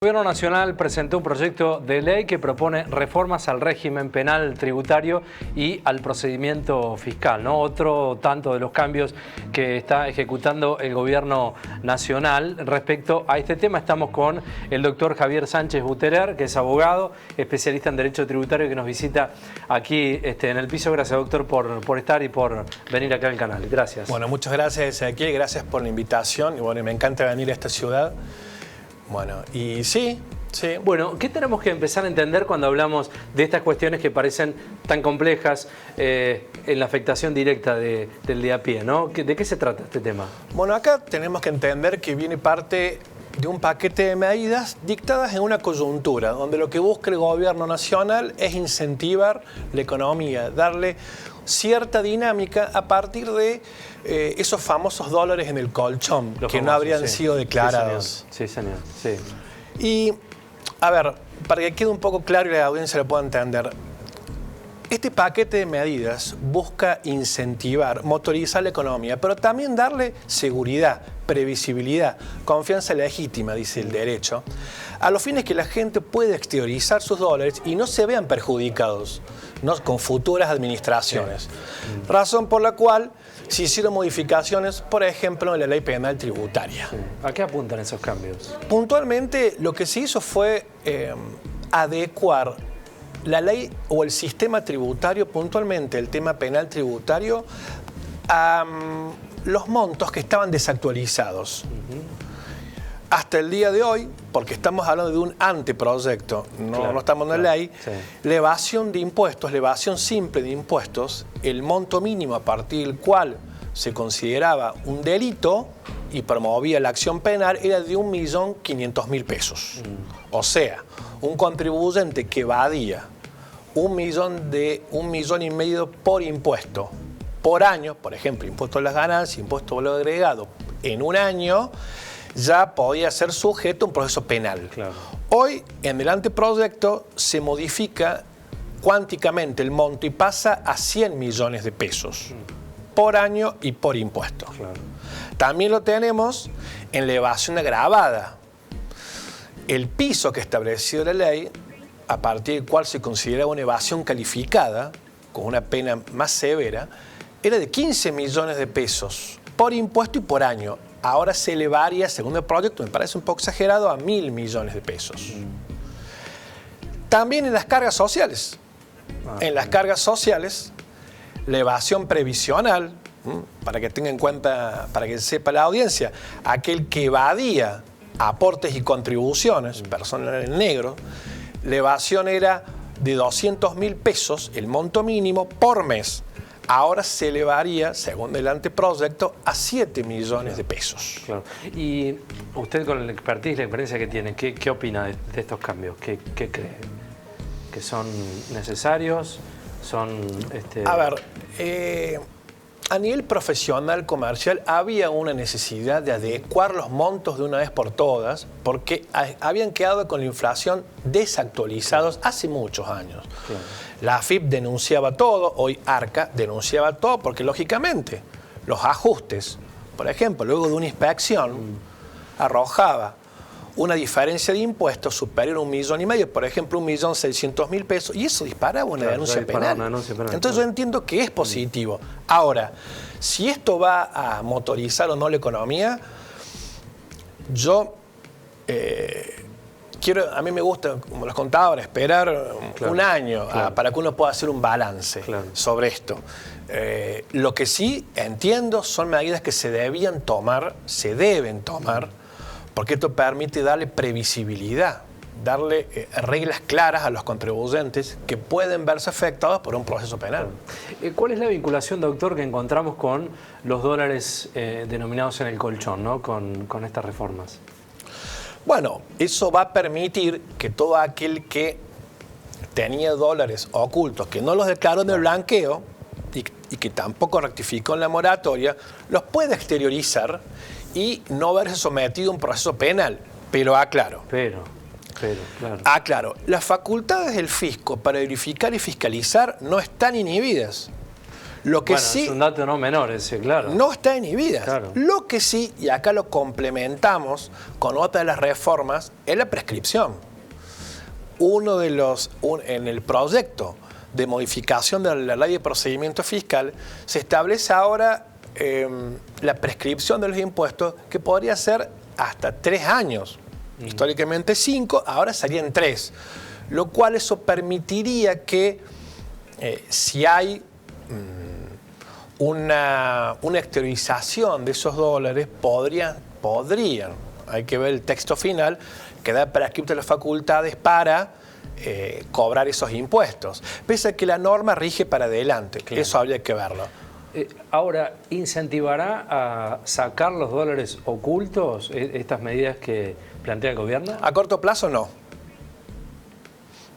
El Gobierno Nacional presentó un proyecto de ley que propone reformas al régimen penal tributario y al procedimiento fiscal, ¿no? Otro tanto de los cambios que está ejecutando el Gobierno Nacional. Respecto a este tema estamos con el doctor Javier Sánchez Buterer, que es abogado, especialista en Derecho Tributario, que nos visita aquí en el piso. Gracias, doctor, por estar y por venir acá al canal. Gracias. Bueno, muchas gracias, Ezequiel. Gracias por la invitación. Y bueno, me encanta venir a esta ciudad. Bueno, y sí. Bueno, ¿qué tenemos que empezar a entender cuando hablamos de estas cuestiones que parecen tan complejas en la afectación directa del de a pie, ¿no? ¿De qué se trata este tema? Bueno, acá tenemos que entender que viene parte de un paquete de medidas dictadas en una coyuntura, donde lo que busca el Gobierno Nacional es incentivar la economía, darle cierta dinámica a partir de esos famosos dólares en el colchón, que no habrían sido declarados. Sí, señor. Sí. Y, a ver, para que quede un poco claro y la audiencia lo pueda entender, este paquete de medidas busca incentivar, motorizar la economía, pero también darle seguridad, previsibilidad, confianza legítima, dice el derecho, a los fines que la gente pueda exteriorizar sus dólares y no se vean perjudicados, ¿no?, con futuras administraciones. Sí. Razón por la cual se hicieron modificaciones, por ejemplo, en la ley penal tributaria. Sí. ¿A qué apuntan esos cambios? Puntualmente, lo que se hizo fue adecuar la ley o el sistema tributario, puntualmente el tema penal tributario, a los montos que estaban desactualizados. Hasta el día de hoy, porque estamos hablando de un anteproyecto, no estamos en la ley, la evasión de impuestos, la evasión simple de impuestos, el monto mínimo a partir del cual se consideraba un delito y promovía la acción penal era de 1.500.000 pesos. O sea, un contribuyente que evadía 1,5 millones por impuesto por año, por ejemplo, impuesto a las ganancias, impuesto a valor agregado, en un año ya podía ser sujeto a un proceso penal. Claro. Hoy, en el anteproyecto, se modifica cuánticamente el monto y pasa a 100 millones de pesos por año y por impuesto. Claro. También lo tenemos en la evasión agravada. El piso que estableció la ley, a partir del cual se consideraba una evasión calificada, con una pena más severa, era de 15 millones de pesos por impuesto y por año. Ahora se elevaría, según el proyecto, me parece un poco exagerado, a 1.000 millones de pesos. También en las cargas sociales. En las cargas sociales, la evasión previsional, para que tenga en cuenta, para que sepa la audiencia, aquel que evadía aportes y contribuciones, personas en negro, la evasión era de 200.000 pesos, el monto mínimo, por mes. Ahora se elevaría, según el anteproyecto, a 7 millones de pesos. Claro. Y usted, con la expertise, la experiencia que tiene, ¿qué opina de estos cambios? ¿Qué cree? ¿Que son necesarios? ¿Son...? A ver, a nivel profesional, comercial, había una necesidad de adecuar los montos de una vez por todas, porque habían quedado con la inflación desactualizados hace muchos años. Claro. La AFIP denunciaba todo, hoy ARCA denunciaba todo, porque lógicamente los ajustes, por ejemplo, luego de una inspección, arrojaba una diferencia de impuestos superior a 1,5 millones, por ejemplo, 1.600.000 pesos, y eso disparaba una denuncia penal. Entonces yo entiendo que es positivo. Ahora, si esto va a motorizar o no la economía, yo a mí me gusta, como les contaba ahora, esperar un año para que uno pueda hacer un balance sobre esto. Lo que sí entiendo son medidas que se deben tomar, porque esto permite darle previsibilidad, darle reglas claras a los contribuyentes que pueden verse afectados por un proceso penal. ¿Cuál es la vinculación, doctor, que encontramos con los dólares denominados en el colchón, ¿no?, con estas reformas? Bueno, eso va a permitir que todo aquel que tenía dólares ocultos, que no los declaró en el blanqueo y que tampoco rectificó en la moratoria, los pueda exteriorizar y no verse sometido a un proceso penal. Pero aclaro. Claro. Aclaro, las facultades del fisco para verificar y fiscalizar no están inhibidas. Lo que bueno, sí, es un dato no menor ese, claro. no está inhibida. Claro. Lo que sí, y acá lo complementamos con otra de las reformas, es la prescripción. En el proyecto de modificación de la ley de procedimiento fiscal se establece ahora la prescripción de los impuestos, que podría ser hasta 3 años. Históricamente 5, ahora serían 3. Lo cual eso permitiría que si hay una exteriorización de esos dólares, podrían, hay que ver el texto final, quedar prescriptas las facultades para cobrar esos impuestos. Pese a que la norma rige para adelante, claro. Eso habría que verlo. Ahora, ¿incentivará a sacar los dólares ocultos estas medidas que plantea el gobierno? A corto plazo no.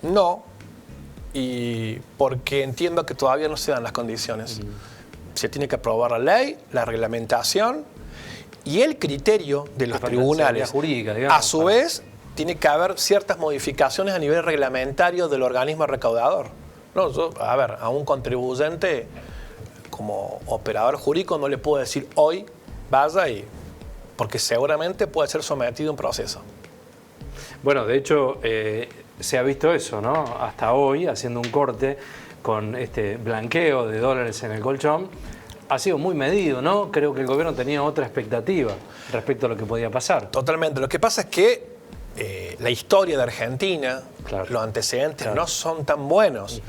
No, y porque entiendo que todavía no se dan las condiciones. Se tiene que aprobar la ley, la reglamentación y el criterio de los tribunales. Jurídica, digamos, a su vez, tiene que haber ciertas modificaciones a nivel reglamentario del organismo recaudador. No, a un contribuyente como operador jurídico no le puedo decir hoy vaya y, porque seguramente puede ser sometido a un proceso. Bueno, de hecho, se ha visto eso, ¿no? Hasta hoy, haciendo un corte con este blanqueo de dólares en el colchón, ha sido muy medido, ¿no? Creo que el gobierno tenía otra expectativa respecto a lo que podía pasar. Totalmente. Lo que pasa es que la historia de Argentina, claro, los antecedentes, claro, no son tan buenos.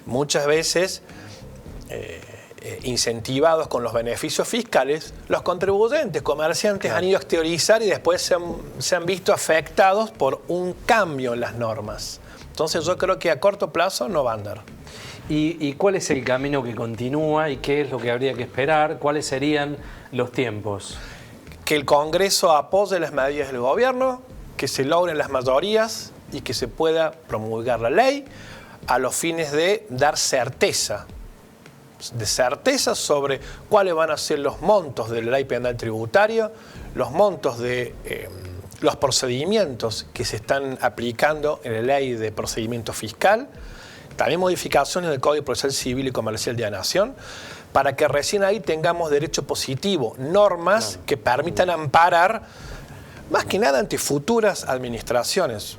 Muchas veces, incentivados con los beneficios fiscales, los contribuyentes, comerciantes, claro, han ido a exteriorizar y después se han visto afectados por un cambio en las normas. Entonces yo creo que a corto plazo no va a andar. ¿Y cuál es el camino que continúa y qué es lo que habría que esperar? ¿Cuáles serían los tiempos? Que el Congreso apoye las medidas del gobierno, que se logren las mayorías y que se pueda promulgar la ley a los fines de dar certeza sobre cuáles van a ser los montos de la ley penal tributaria, los montos de los procedimientos que se están aplicando en la ley de procedimiento fiscal, también modificaciones del Código Procesal Civil y Comercial de la Nación, para que recién ahí tengamos derecho positivo, normas que permitan amparar, más que nada ante futuras administraciones.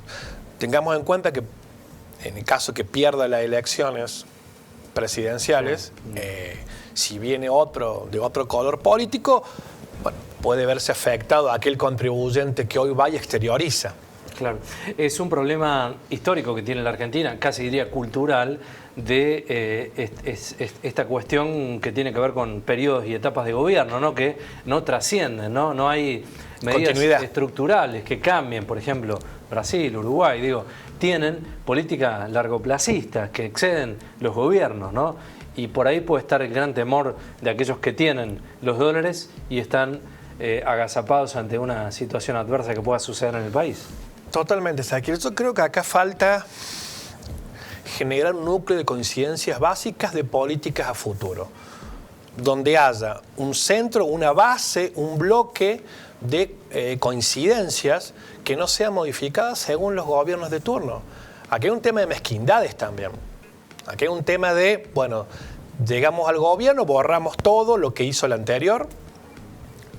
Tengamos en cuenta que en el caso que pierda las elecciones presidenciales, si viene otro de otro color político, bueno, puede verse afectado aquel contribuyente que hoy va y exterioriza. Claro, es un problema histórico que tiene la Argentina, casi diría cultural, de esta cuestión que tiene que ver con periodos y etapas de gobierno, ¿no? Que no trascienden, ¿no? No hay medidas estructurales que cambien. Por ejemplo, Brasil, Uruguay, tienen políticas largoplacistas que exceden los gobiernos, ¿no? Y por ahí puede estar el gran temor de aquellos que tienen los dólares y están agazapados ante una situación adversa que pueda suceder en el país. Totalmente, Ezequiel. Yo creo que acá falta generar un núcleo de coincidencias básicas de políticas a futuro, donde haya un centro, una base, un bloque de coincidencias que no sean modificadas según los gobiernos de turno. Aquí hay un tema de mezquindades también. Aquí hay un tema de, bueno, llegamos al gobierno, borramos todo lo que hizo el anterior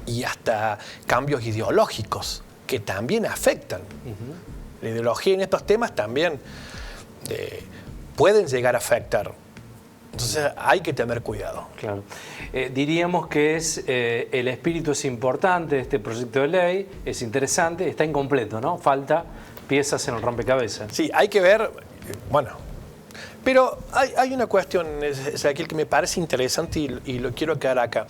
y hasta cambios ideológicos que también afectan. La ideología en estos temas también pueden llegar a afectar. Entonces hay que tener cuidado. Claro. Diríamos que el espíritu es importante de este proyecto de ley, es interesante, está incompleto, ¿no? Falta piezas en el rompecabezas. Sí, hay que ver, bueno, pero hay una cuestión, Ezequiel, que me parece interesante y lo quiero quedar acá.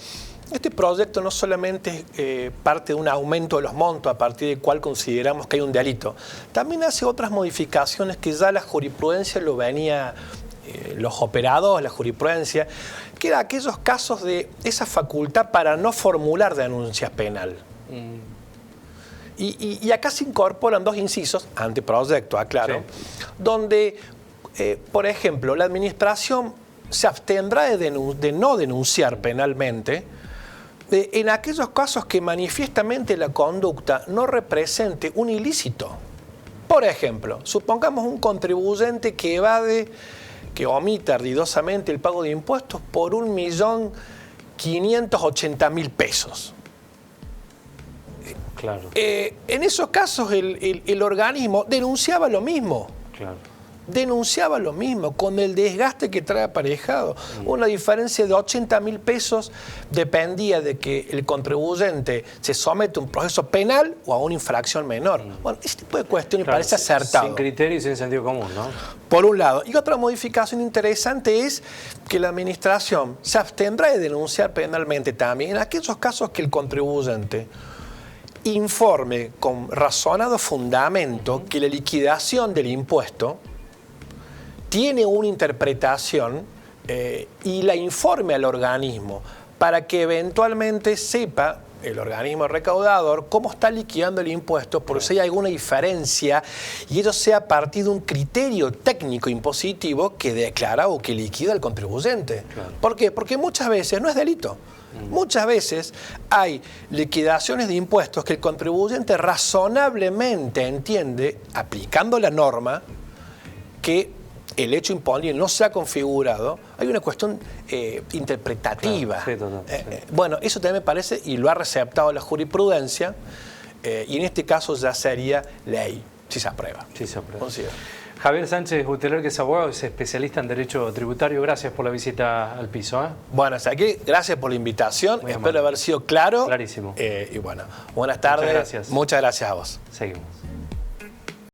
Este proyecto no solamente parte de un aumento de los montos a partir del cual consideramos que hay un delito, también hace otras modificaciones que ya la jurisprudencia lo venía, los operados, la jurisprudencia, que era aquellos casos de esa facultad para no formular denuncia penal. Y acá se incorporan 2 incisos, anteproyecto, aclaro, sí, donde, por ejemplo, la administración se abstendrá de no denunciar penalmente en aquellos casos que manifiestamente la conducta no represente un ilícito. Por ejemplo, supongamos un contribuyente que evade que omite ardidosamente el pago de impuestos por 1.580.000 pesos. Claro. En esos casos el organismo denunciaba lo mismo. Claro. Denunciaba lo mismo, con el desgaste que trae aparejado. Una diferencia de 80.000 pesos dependía de que el contribuyente se somete a un proceso penal o a una infracción menor. Bueno, ese tipo de cuestiones parece acertado. Sin criterio y sin sentido común, ¿no? Por un lado. Y otra modificación interesante es que la administración se abstendrá de denunciar penalmente también en aquellos casos que el contribuyente informe con razonado fundamento que la liquidación del impuesto tiene una interpretación y la informe al organismo para que eventualmente sepa el organismo recaudador cómo está liquidando el impuesto, por si hay alguna diferencia, y ello sea a partir de un criterio técnico impositivo que declara o que liquida el contribuyente. Claro. ¿Por qué? Porque muchas veces no es delito. Muchas veces hay liquidaciones de impuestos que el contribuyente razonablemente entiende, aplicando la norma, que el hecho imponible no se ha configurado. Hay una cuestión interpretativa. Claro, sí, total, sí. Bueno, eso también me parece, y lo ha receptado la jurisprudencia, y en este caso ya sería ley, si se aprueba. Sí, se aprueba. Considero. Javier Sánchez Buteler, que es abogado, es especialista en Derecho Tributario. Gracias por la visita al piso. Bueno, hasta aquí, gracias por la invitación. Muy Espero amable. haber sido claro. Clarísimo. Y bueno, buenas tardes. Muchas gracias. Muchas gracias a vos. Seguimos.